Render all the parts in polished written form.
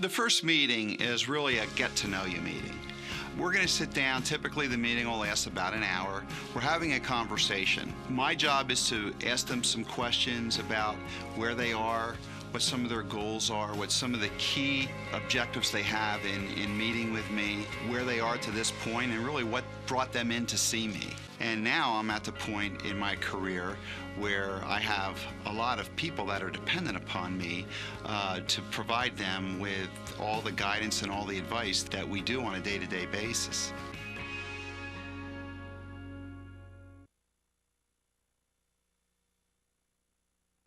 The first meeting is really a get-to-know-you meeting. We're going to sit down. Typically, the meeting will last about an hour. We're having a conversation. My job is to ask them some questions about where they are, what some of their goals are, what some of the key objectives they have in meeting with me, where they are to this point, and really what brought them in to see me. And now I'm at the point in my career where I have a lot of people that are dependent upon me to provide them with all the guidance and all the advice that we do on a day-to-day basis.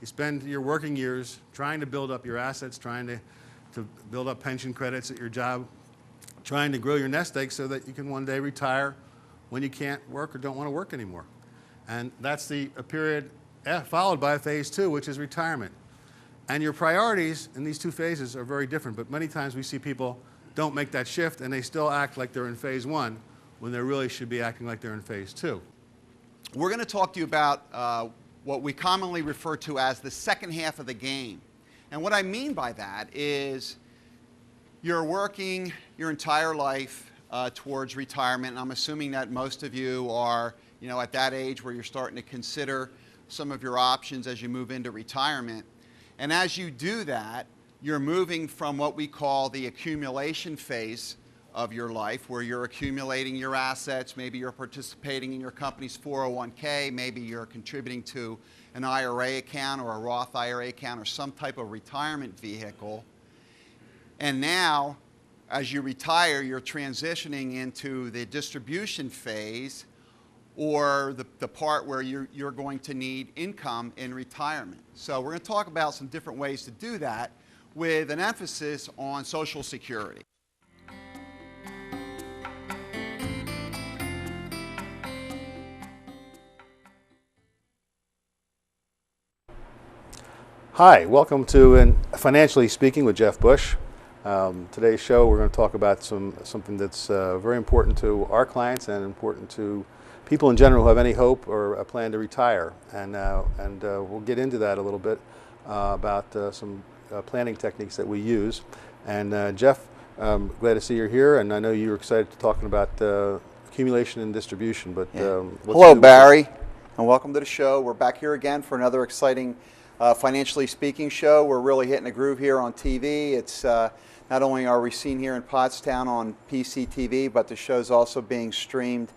You spend your working years trying to build up your assets, trying to build up pension credits at your job, trying to grow your nest egg so that you can one day retire when you can't work or don't want to work anymore. And that's a period followed by phase two, which is retirement. And your priorities in these two phases are very different, but many times we see people don't make that shift and they still act like they're in phase one when they really should be acting like they're in phase two. We're going to talk to you about what we commonly refer to as the second half of the game. And what I mean by that is you're working your entire life towards retirement, and I'm assuming that most of you are, at that age where you're starting to consider some of your options as you move into retirement. And as you do that, you're moving from what we call the accumulation phase of your life, where you're accumulating your assets. Maybe you're participating in your company's 401k, maybe you're contributing to an IRA account or a Roth IRA account or some type of retirement vehicle. And now, as you retire, you're transitioning into the distribution phase, or the part where you're going to need income in retirement. So we're going to talk about some different ways to do that with an emphasis on Social Security. Hi, welcome to Financially Speaking with Jeff Bush. Today's show we're going to talk about something that's very important to our clients and important to people in general who have any hope or a plan to retire. And we'll get into that a little bit about some planning techniques that we use. And Jeff, glad to see you're here, and I know you're excited to talking about accumulation and distribution. But hello, Barry, and welcome to the show. We're back here again for another exciting Financially Speaking show. We're really hitting a groove here on TV. It's not only are we seen here in Pottstown on PCTV, but the show's also being streamed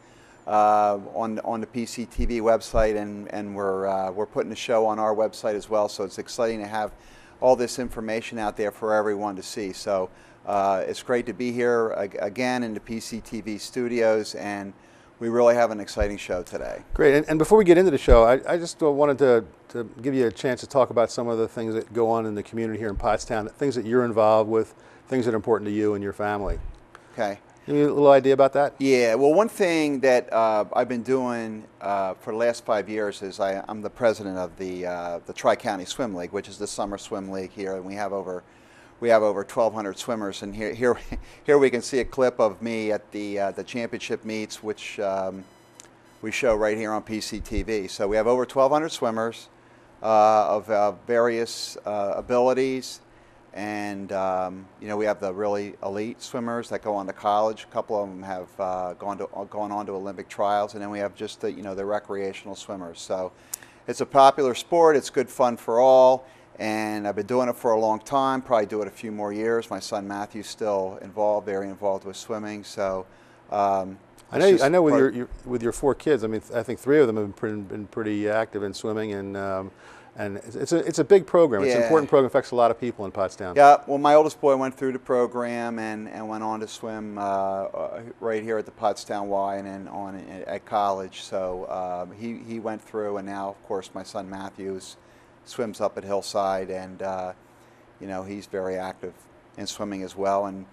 on the PCTV website, and we're putting the show on our website as well. So it's exciting to have all this information out there for everyone to see. So it's great to be here again in the PCTV studios, and we really have an exciting show today. Great. And before we get into the show, I just wanted to give you a chance to talk about some of the things that go on in the community here in Pottstown, things that you're involved with, things that are important to you and your family. Okay. Any little idea about that? Yeah. Well, one thing that I've been doing for the last 5 years is I'm the president of the Tri-County Swim League, which is the summer swim league here, and we have over 1,200 swimmers. And here we can see a clip of me at the championship meets, which we show right here on PCTV. So we have over 1,200 swimmers of various abilities. And we have the really elite swimmers that go on to college. A couple of them have gone on to Olympic trials, and then we have just the recreational swimmers. So it's a popular sport. It's good fun for all, and I've been doing it for a long time. Probably do it a few more years. My son Matthew's still involved, very involved with swimming. So I know with your 4 kids. I mean, I think 3 of them have been pretty active in swimming, and it's a big program. It's an important program. It affects a lot of people in Pottstown. Yeah, well, my oldest boy went through the program and went on to swim right here at the Pottstown Y and then on at college. So he went through, and now, of course, my son Matthew swims up at Hillside, and he's very active in swimming as well. And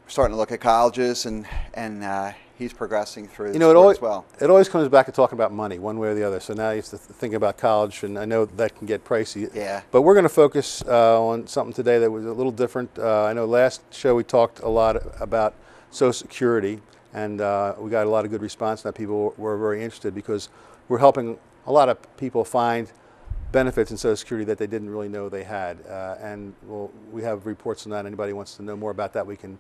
we're starting to look at colleges, and he's progressing through the sport as well. It always comes back to talking about money, one way or the other. So now you have to think about college, and I know that can get pricey. Yeah. But we're going to focus on something today that was a little different. I know last show we talked a lot about Social Security, and we got a lot of good response. That people were very interested because we're helping a lot of people find benefits in Social Security that they didn't really know they had. And we have reports on that. Anybody wants to know more about that, we can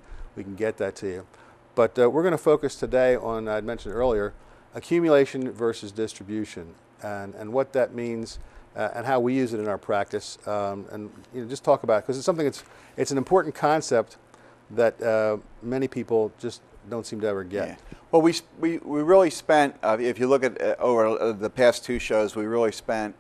get that to you. But we're going to focus today on, I'd mentioned earlier, accumulation versus distribution, and what that means and how we use it in our practice, and just talk about it, because it's something it's an important concept that many people just don't seem to ever get. Yeah. Well, we really spent, if you look at over the past two shows, we really spent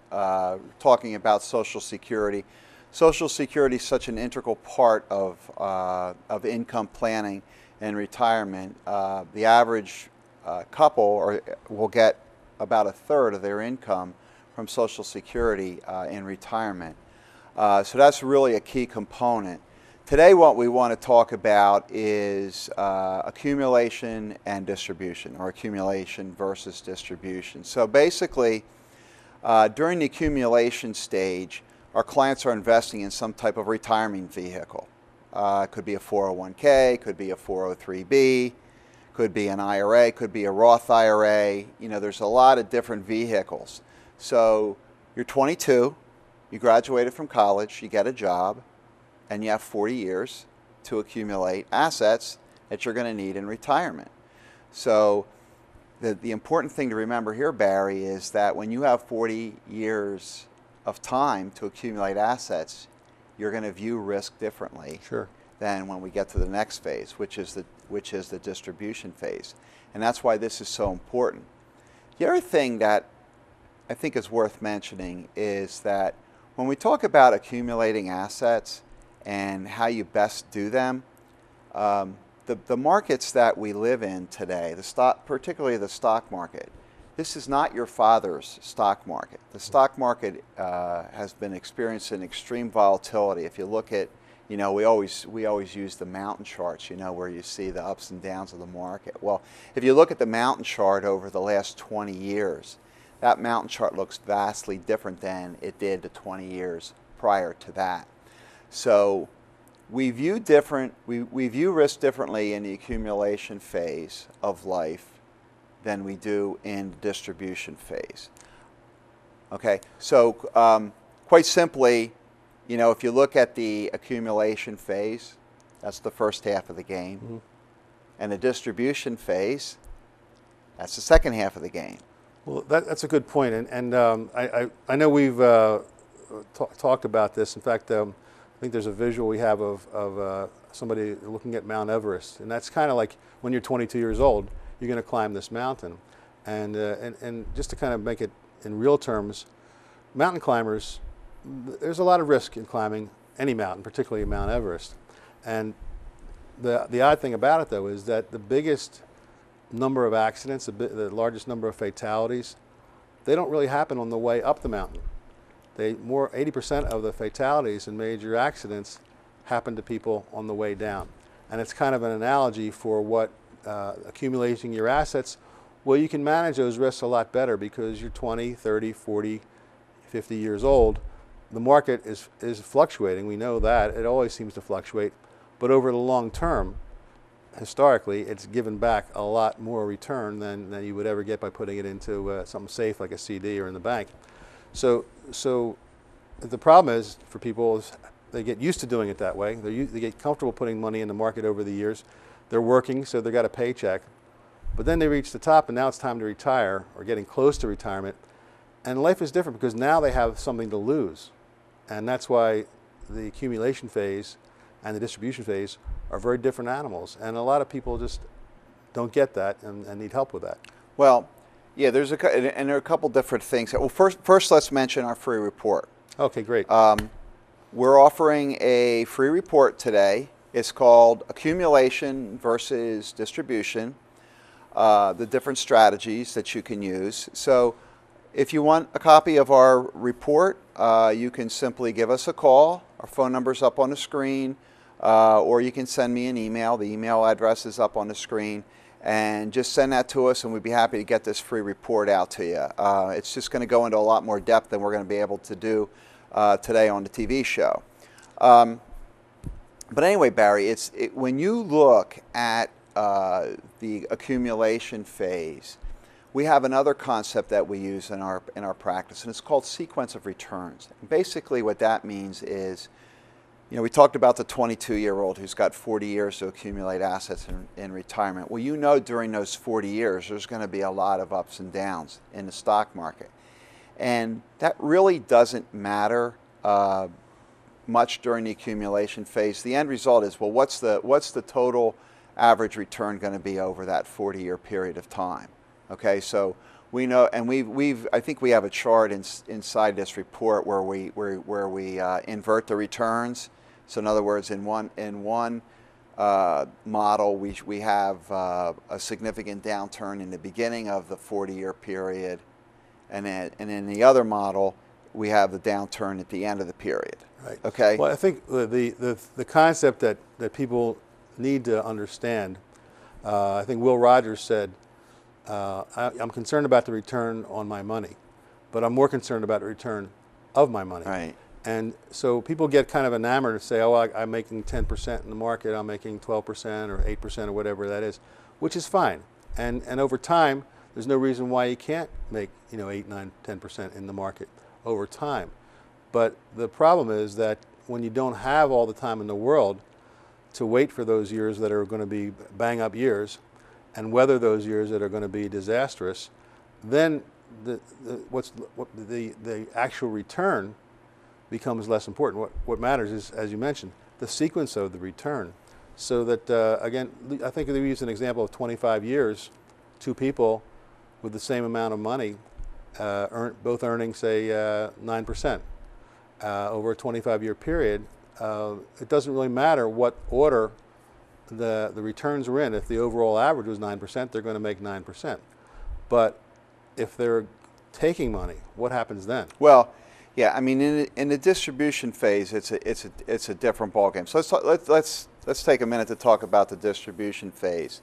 talking about Social Security. Social Security is such an integral part of income planning and retirement. The average couple will get about a third of their income from Social Security in retirement. So that's really a key component. Today what we want to talk about is accumulation and distribution, or accumulation versus distribution. So basically, during the accumulation stage, our clients are investing in some type of retirement vehicle. It could be a 401k, could be a 403b, could be an IRA, could be a Roth IRA. There's a lot of different vehicles. So you're 22, you graduated from college, you get a job, and you have 40 years to accumulate assets that you're going to need in retirement. So the important thing to remember here, Barry, is that when you have 40 years of time to accumulate assets, you're going to view risk differently than when we get to the next phase, which is the distribution phase. And that's why this is so important. The other thing that I think is worth mentioning is that when we talk about accumulating assets and how you best do them, the markets that we live in today, particularly the stock market, this is not your father's stock market. The stock market has been experiencing extreme volatility. If you look at, we always use the mountain charts, where you see the ups and downs of the market. Well, if you look at the mountain chart over the last 20 years, that mountain chart looks vastly different than it did the 20 years prior to that. So we view risk differently in the accumulation phase of life than we do in the distribution phase. Okay, so quite simply, if you look at the accumulation phase, that's the first half of the game. Mm-hmm. And the distribution phase, that's the second half of the game. Well, that's a good point, and I know we've talked about this. In fact, I think there's a visual we have of somebody looking at Mount Everest, and that's kind of like when you're 22 years old, you're going to climb this mountain, and just to kind of make it in real terms, mountain climbers, there's a lot of risk in climbing any mountain, particularly Mount Everest, and the odd thing about it though is that the biggest number of accidents, the largest number of fatalities, they don't really happen on the way up the mountain. 80% of the fatalities and major accidents happen to people on the way down. And it's kind of an analogy for what accumulating your assets, well, you can manage those risks a lot better because you're 20, 30, 40, 50 years old. The market is fluctuating. We know that. It always seems to fluctuate. But over the long term, historically, it's given back a lot more return than you would ever get by putting it into something safe like a CD or in the bank. So the problem is for people is they get used to doing it that way. They get comfortable putting money in the market over the years. They're working, so they got a paycheck. But then they reach the top, and now it's time to retire or getting close to retirement. And life is different because now they have something to lose. And that's why the accumulation phase and the distribution phase are very different animals. And a lot of people just don't get that and need help with that. Well, yeah, there are a couple different things. Well, first let's mention our free report. Okay, great. We're offering a free report today. It's called Accumulation versus Distribution, the different strategies that you can use. So if you want a copy of our report, you can simply give us a call. Our phone number's up on the screen, or you can send me an email. The email address is up on the screen. And just send that to us, and we'd be happy to get this free report out to you. It's just going to go into a lot more depth than we're going to be able to do today on the TV show. But anyway, Barry, when you look at the accumulation phase, we have another concept that we use in our practice, and it's called sequence of returns. And basically what that means is, we talked about the 22-year-old who's got 40 years to accumulate assets in retirement. Well, during those 40 years, there's going to be a lot of ups and downs in the stock market. And that really doesn't matter much during the accumulation phase. The end result is, well, what's the total average return going to be over that 40-year period of time? Okay, so we know, and I think we have a chart inside this report where we invert the returns. So in other words, in one model, we have a significant downturn in the beginning of the 40-year period, and in the other model, we have the downturn at the end of the period. Right. Okay. Well, I think the concept that people need to understand, I think Will Rogers said, I'm concerned about the return on my money, but I'm more concerned about the return of my money. Right. And so people get kind of enamored and say, oh, I'm making 10% in the market, I'm making 12% or 8% or whatever that is, which is fine. And over time, there's no reason why you can't make 8, 9, 10% in the market over time. But the problem is that when you don't have all the time in the world to wait for those years that are going to be bang-up years, and weather those years that are going to be disastrous, then the actual return becomes less important. What matters is, as you mentioned, the sequence of the return. So that, again, I think we use an example of 25 years, two people with the same amount of money, both earning, say, 9% over a 25-year period. It doesn't really matter what order the returns are in. If the overall average was 9%, they're going to make 9%. But if they're taking money, what happens then? Well, yeah, I mean, in the distribution phase, it's a different ballgame. So let's take a minute to talk about the distribution phase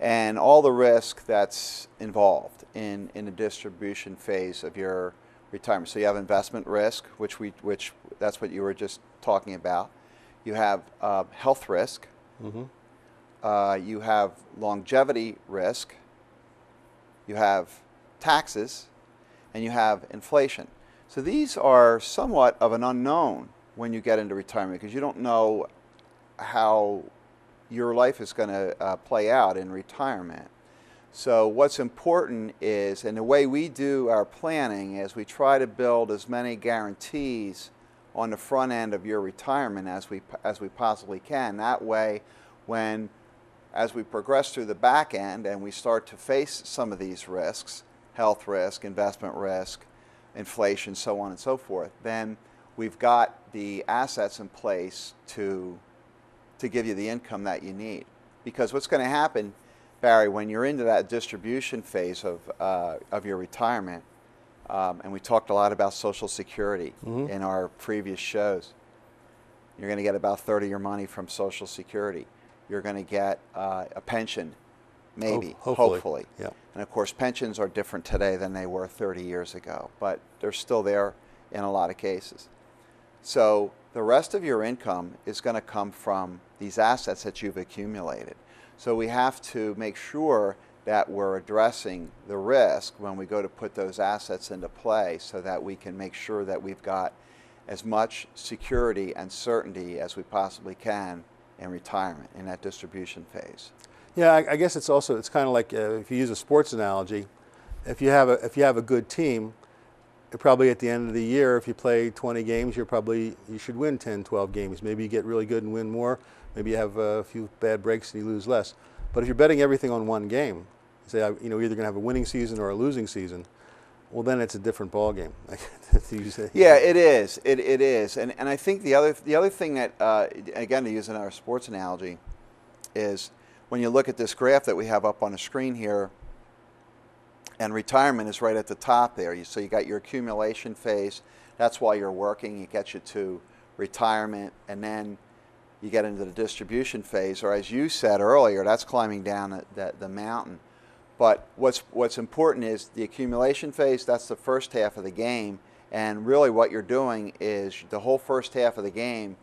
and all the risk that's involved in the distribution phase of your retirement. So you have investment risk, which that's what you were just talking about. You have health risk. Mm-hmm. You have longevity risk, you have taxes, and you have inflation. So these are somewhat of an unknown when you get into retirement, because you don't know how your life is going to play out in retirement. So what's important is, and the way we do our planning is we try to build as many guarantees on the front end of your retirement as we possibly can. That way, as we progress through the back end and we start to face some of these risks, health risk, investment risk, inflation, so on and so forth, then we've got the assets in place to give you the income that you need. Because what's going to happen, Barry, when you're into that distribution phase of your retirement, and we talked a lot about Social Security in our previous shows, you're going to get about 1/3 of your money from Social Security. You're going to get a pension, maybe, hopefully. Yeah. And of course, pensions are different today than they were 30 years ago, but they're still there in a lot of cases. So the rest of your income is going to come from these assets that you've accumulated. So we have to make sure that we're addressing the risk when we go to put those assets into play, so that we can make sure that we've got as much security and certainty as we possibly can in retirement, in that distribution phase. Yeah, I guess it's kind of like if you use a sports analogy, if you have a good team, probably at the end of the year, if you play 20 games, you should win 10, 12 games. Maybe you get really good and win more. Maybe you have a few bad breaks and you lose less. But if you're betting everything on one game, say you're either going to have a winning season or a losing season, well, then it's a different ball game. Yeah, it is. It is. And I think the other thing that, again, to use in our sports analogy, is when you look at this graph that we have up on the screen here, and retirement is right at the top there. So you got your accumulation phase. That's while you're working. It gets you to retirement, and then you get into the distribution phase, or as you said earlier, that's climbing down the mountain. But what's important is the accumulation phase. That's the first half of the game, and really what you're doing is the whole first half of the game,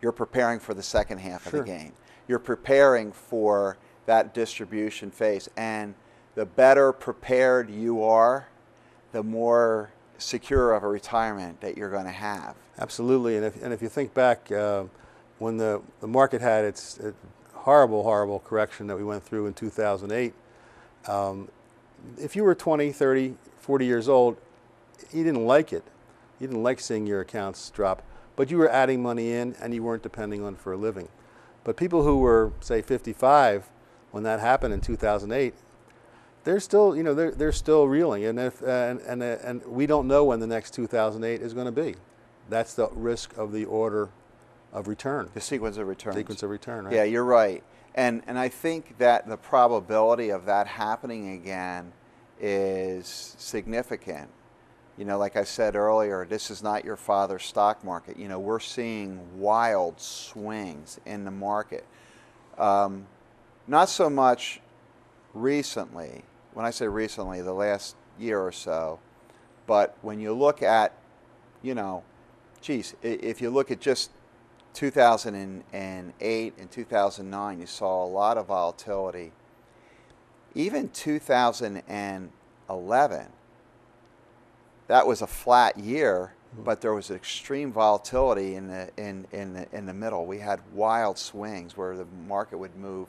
you're preparing for the second half of the game. You're preparing for that distribution phase, and the better prepared you are, the more secure of a retirement that you're going to have. Absolutely, and if you think back when the market had its horrible correction that we went through in 2008, if you were 20, 30, 40 years old, you didn't like it. You didn't like seeing your accounts drop, but you were adding money in and you weren't depending on it for a living. But people who were, say, 55 when that happened in 2008, they're still, they're still reeling, and we don't know when the next 2008 is going to be. That's the risk of the order of return. The sequence of returns. Sequence of return, right? Yeah, you're right. And I think that the probability of that happening again is significant. Like I said earlier, this is not your father's stock market. We're seeing wild swings in the market. Not so much recently. When I say recently, the last year or so. But when you look at, if you look at just 2008 and 2009, you saw a lot of volatility. Even 2011, that was a flat year, but there was extreme volatility in the middle. We had wild swings where the market would move,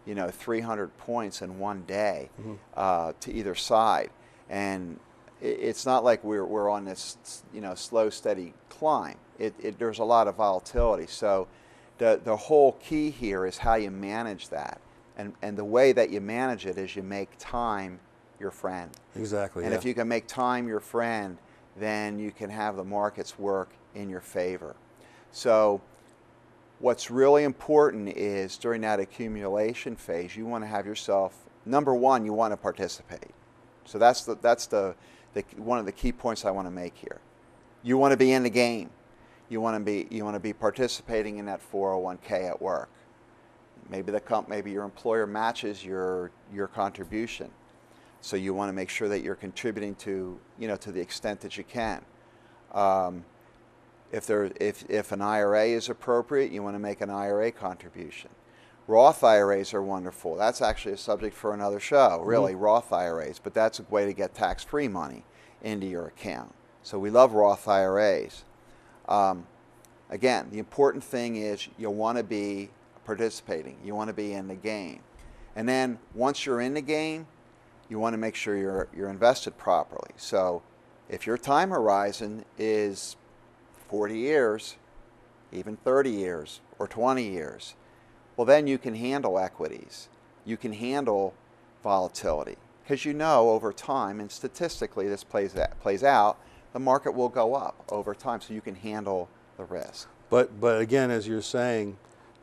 300 points in one day to either side, and it's not like we're on this slow, steady climb. There's a lot of volatility. So the whole key here is how you manage that, and the way that you manage it is you make time your friend. Exactly. And if you can make time your friend, then you can have the markets work in your favor. So what's really important is during that accumulation phase, you want to have yourself, number one, you want to participate. So that's one of the key points I want to make here. You want to be in the game. You want to be participating in that 401k at work. Maybe your employer matches your contribution. So you want to make sure that you're contributing to the extent that you can. If an IRA is appropriate, you want to make an IRA contribution. Roth IRAs are wonderful. That's actually a subject for another show, really, Roth IRAs. But that's a way to get tax-free money into your account. So we love Roth IRAs. Again, the important thing is you want to be participating. You want to be in the game. And then once you're in the game, you want to make sure you're invested properly. So if your time horizon is 40 years, even 30 years, or 20 years, well, then you can handle equities. You can handle volatility. Because over time, and statistically this plays out, the market will go up over time, so you can handle the risk. But again, as you're saying,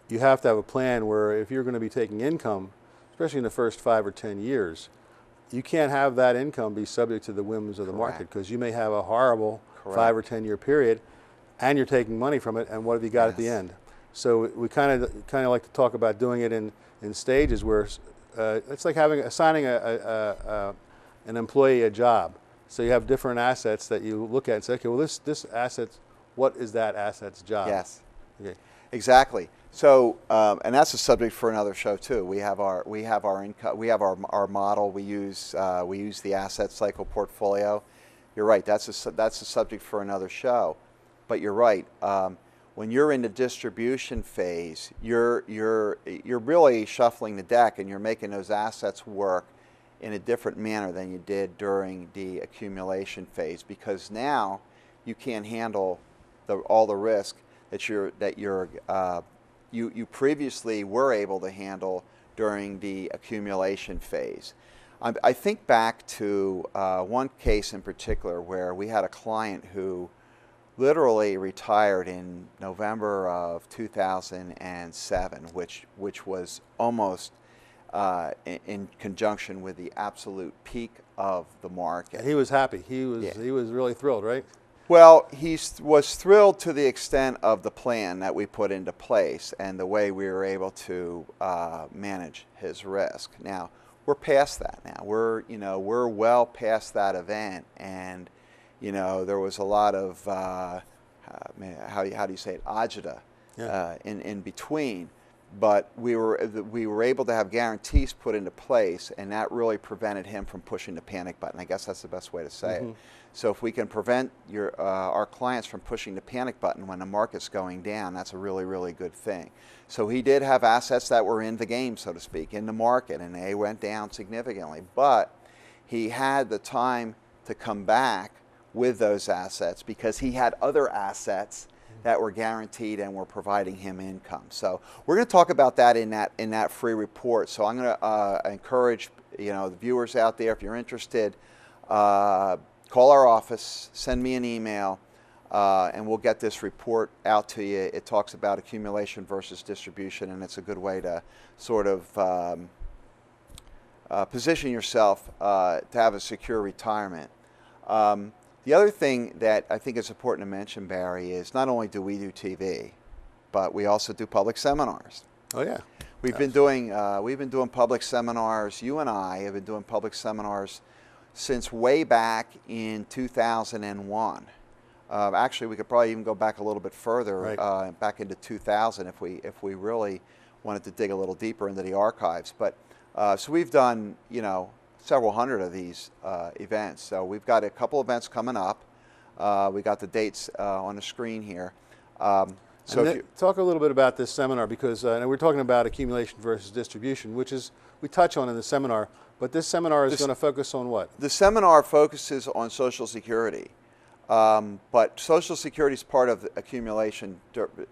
you have to have a plan where if you're going to be taking income, especially in the first 5 or 10 years, you can't have that income be subject to the whims of the market, because you may have a horrible 5 or 10 year period and you're taking money from it, and what have you got at the end? So we kind of like to talk about doing it in stages where it's like assigning an employee a job. So you have different assets that you look at and say, okay, well this asset, what is that asset's job? Yes. Okay. Exactly. So, and that's a subject for another show too. We have our income. We have our model. We use the asset cycle portfolio. You're right. That's a subject for another show. But you're right. When you're in the distribution phase, you're really shuffling the deck, and you're making those assets work in a different manner than you did during the accumulation phase, because now you can't handle all the risk that you previously were able to handle during the accumulation phase. I think back to one case in particular where we had a client who literally retired in November of 2007, which was almost in conjunction with the absolute peak of the market. And he was happy. He was really thrilled, right? Well, he was thrilled to the extent of the plan that we put into place and the way we were able to manage his risk. Now, we're past that now. We're well past that event, and there was a lot of how do you say it, agita in between. but we were able to have guarantees put into place, and that really prevented him from pushing the panic button. I guess that's the best way to say it. So if we can prevent our clients from pushing the panic button when the market's going down, that's a really, really good thing. So he did have assets that were in the game, so to speak, in the market, and they went down significantly. But he had the time to come back with those assets because he had other assets that were guaranteed and were providing him income. So we're going to talk about that in that free report. So I'm going to encourage the viewers out there, if you're interested, call our office, send me an email, and we'll get this report out to you. It talks about accumulation versus distribution, and it's a good way to sort of position yourself to have a secure retirement. The other thing that I think is important to mention, Barry, is not only do we do TV, but we also do public seminars. Oh yeah. We've been doing public seminars. You and I have been doing public seminars since way back in 2001. Actually, we could probably even go back a little bit further, right. Back into 2000 if we really wanted to dig a little deeper into the archives. But so we've done several hundred of these events. So we've got a couple events coming up. We got the dates on the screen here. So talk a little bit about this seminar, because we're talking about accumulation versus distribution, which is we touch on in the seminar. But this seminar is going to focus on what? The seminar focuses on Social Security. But Social Security is part of accumulation.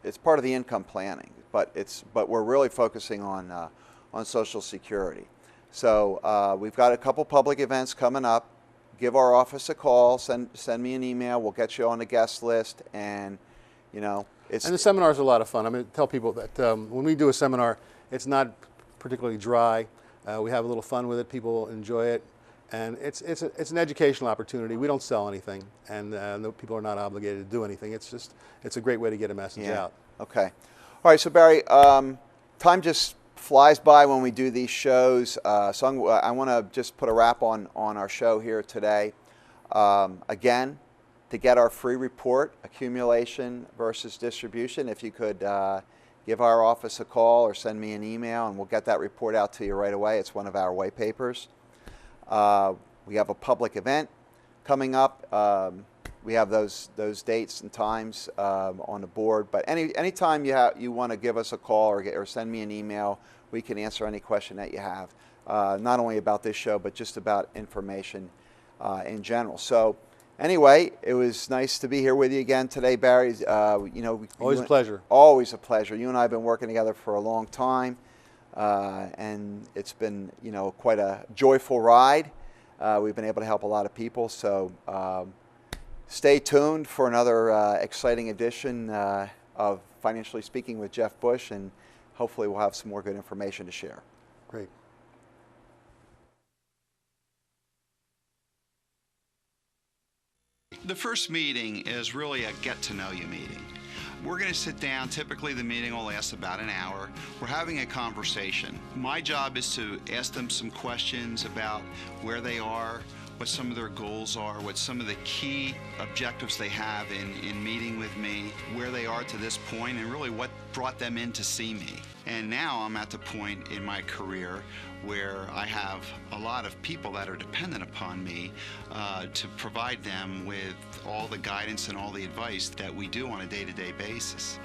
It's part of the income planning. But we're really focusing on Social Security. So we've got a couple public events coming up. Give our office a call. Send me an email. We'll get you on the guest list. And and the seminar is a lot of fun. I'm going to tell people that when we do a seminar, it's not particularly dry. We have a little fun with it. People enjoy it, and it's an educational opportunity. We don't sell anything, and people are not obligated to do anything. It's a great way to get a message out. Okay. All right. So Barry, time just flies by when we do these shows. So I want to just put a wrap on our show here today. Again, to get our free report, accumulation versus distribution, if you could give our office a call or send me an email, and we'll get that report out to you right away. It's one of our white papers. We have a public event coming up. We have those dates and times on the board. But anytime you want to give us a call or send me an email, we can answer any question that you have, not only about this show, but just about information in general. So anyway, it was nice to be here with you again today, Barry. Always a pleasure. Always a pleasure. You and I have been working together for a long time, and it's been quite a joyful ride. We've been able to help a lot of people. So stay tuned for another exciting edition of Financially Speaking with Jeff Bush, and hopefully we'll have some more good information to share. Great. The first meeting is really a get-to-know-you meeting. We're going to sit down. Typically, the meeting will last about an hour. We're having a conversation. My job is to ask them some questions about where they are, what some of their goals are, what some of the key objectives they have in meeting with me, where they are to this point, and really what brought them in to see me. And now I'm at the point in my career where I have a lot of people that are dependent upon me to provide them with all the guidance and all the advice that we do on a day-to-day basis.